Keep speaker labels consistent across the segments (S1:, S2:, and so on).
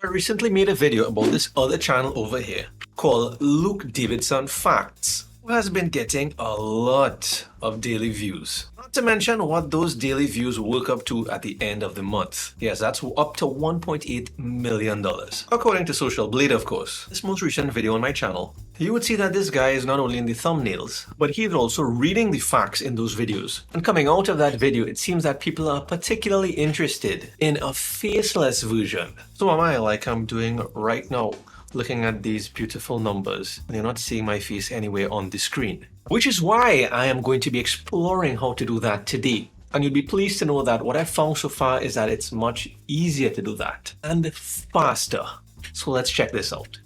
S1: I recently made a video about this other channel over here called Luke Davidson Facts, who has been getting a lot of daily views. Not to mention what those daily views work up to at the end of the month. Yes, that's up to $1.8 million. According to Social Blade, of course. This most recent video on my channel, you would see that this guy is not only in the thumbnails, but he's also reading the facts in those videos. And coming out of that video, it seems that people are particularly interested in a faceless version. So am I, like I'm doing right now, looking at these beautiful numbers, and you're not seeing my face anywhere on the screen. Which is why I am going to be exploring how to do that today. And you'll be pleased to know that what I've found so far is that it's much easier to do that and faster. So let's check this out.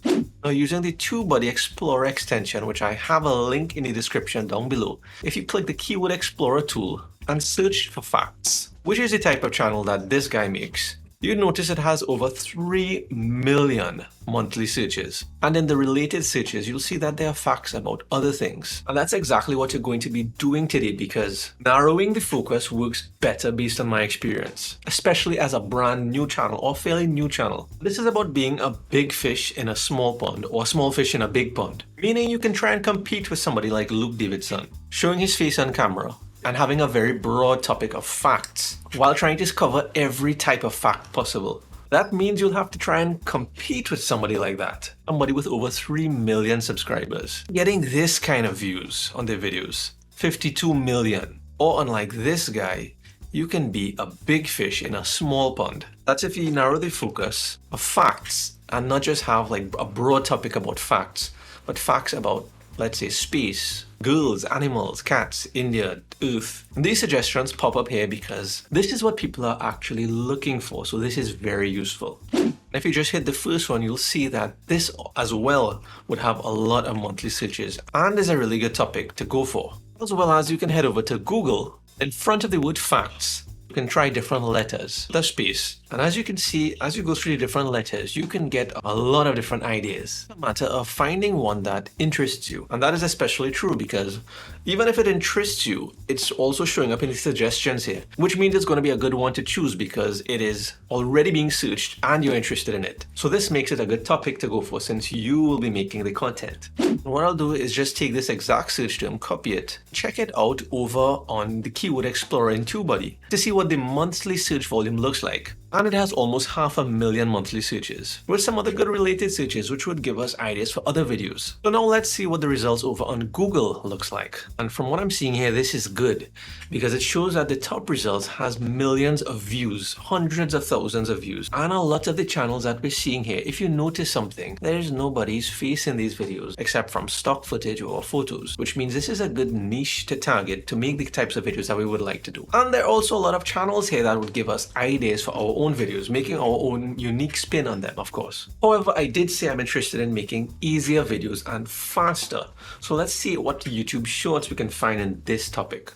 S1: Now, using the TubeBuddy Explorer extension, which I have a link in the description down below, if you click the Keyword Explorer tool and search for facts, which is the type of channel that this guy makes, you'd notice it has over 3 million monthly searches. And in the related searches, you'll see that there are facts about other things. And that's exactly what you're going to be doing today, because narrowing the focus works better based on my experience, especially as a brand new channel or fairly new channel. This is about being a big fish in a small pond or a small fish in a big pond, meaning you can try and compete with somebody like Luke Davidson, showing his face on camera and having a very broad topic of facts while trying to cover every type of fact possible. That means you'll have to try and compete with somebody like that, somebody with over 3 million subscribers, getting this kind of views on their videos, 52 million. Or unlike this guy, you can be a big fish in a small pond. That's if you narrow the focus of facts and not just have like a broad topic about facts, but facts about, let's say, space, girls, animals, cats, India, Earth. And these suggestions pop up here because this is what people are actually looking for, so this is very useful. If you just hit the first one, you'll see that this as well would have a lot of monthly searches and is a really good topic to go for. As well as you can head over to Google. In front of the word facts, you can try different letters, the space. And as you can see, as you go through the different letters, you can get a lot of different ideas. It's a matter of finding one that interests you. And that is especially true because even if it interests you, it's also showing up in the suggestions here, which means it's going to be a good one to choose because it is already being searched and you're interested in it. So this makes it a good topic to go for since you will be making the content. And what I'll do is just take this exact search term, copy it, check it out over on the Keyword Explorer in TubeBuddy to see what the monthly search volume looks like. And it has almost 500,000 monthly searches, with some other good related searches which would give us ideas for other videos. So now let's see what the results over on Google looks like. And from what I'm seeing here, this is good because it shows that the top results has millions of views, hundreds of thousands of views. And a lot of the channels that we're seeing here, if you notice something, there's nobody's face in these videos except from stock footage or photos, which means this is a good niche to target to make the types of videos that we would like to do. And there are also a lot of channels here that would give us ideas for our own videos, making our own unique spin on them, of course. However, I did say I'm interested in making easier videos and faster. So let's see what YouTube shorts we can find in this topic.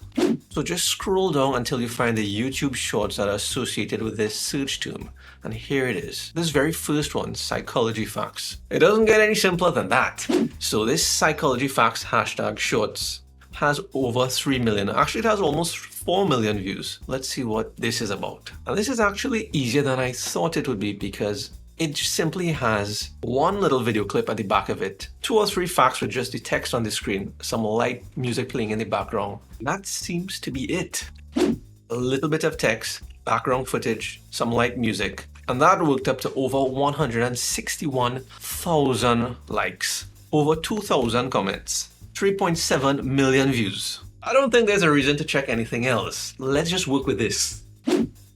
S1: So just scroll down until you find the YouTube shorts that are associated with this search term. And here it is. This very first one, psychology facts. It doesn't get any simpler than that. So this psychology facts hashtag shorts has over 3 million. Actually, it has almost 4 million views. Let's see what this is about. And this is actually easier than I thought it would be because it simply has one little video clip at the back of it, 2 or 3 facts with just the text on the screen, some light music playing in the background. That seems to be it. A little bit of text, background footage, some light music, and that worked up to over 161,000 likes, over 2,000 comments, 3.7 million views. I don't think there's a reason to check anything else. Let's just work with this.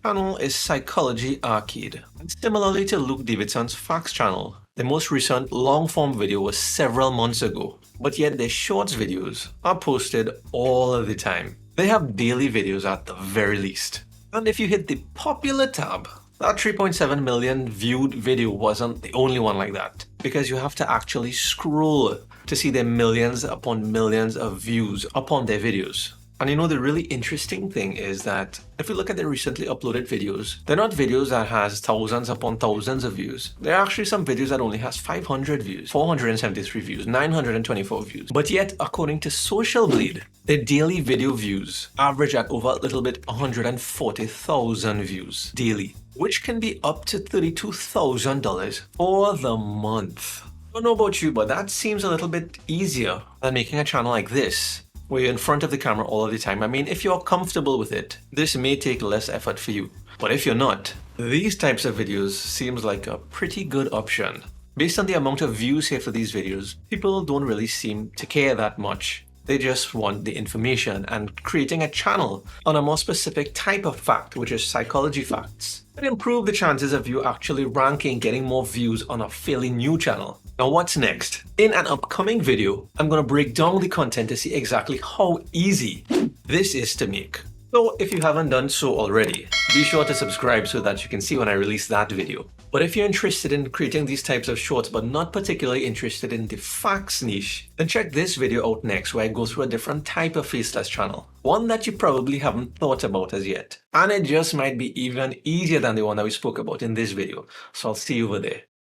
S1: Channel is Psychology Arcade. And similarly to Luke Davidson's Facts channel, the most recent long-form video was several months ago, but yet their shorts videos are posted all of the time. They have daily videos at the very least. And if you hit the popular tab, that 3.7 million viewed video wasn't the only one like that, because you have to actually scroll to see their millions upon millions of views upon their videos. And you know, the really interesting thing is that if you look at the recently uploaded videos, they're not videos that has thousands upon thousands of views. There are actually some videos that only has 500 views, 473 views, 924 views. But yet, according to Social Blade, their daily video views average at over a little bit 140,000 views daily. which can be up to $32,000 for the month. I don't know about you, but that seems a little bit easier than making a channel like this, where you're in front of the camera all of the time. I mean, if you're comfortable with it, this may take less effort for you. But if you're not, these types of videos seems like a pretty good option. Based on the amount of views here for these videos, people don't really seem to care that much. They just want the information, and creating a channel on a more specific type of fact, which is psychology facts, can improve the chances of you actually ranking, getting more views on a fairly new channel. Now what's next? In an upcoming video, I'm going to break down the content to see exactly how easy this is to make. So if you haven't done so already, be sure to subscribe so that you can see when I release that video. But if you're interested in creating these types of shorts but not particularly interested in the facts niche, then check this video out next, where I go through a different type of faceless channel. One that you probably haven't thought about as yet. And it just might be even easier than the one that we spoke about in this video. So I'll see you over there.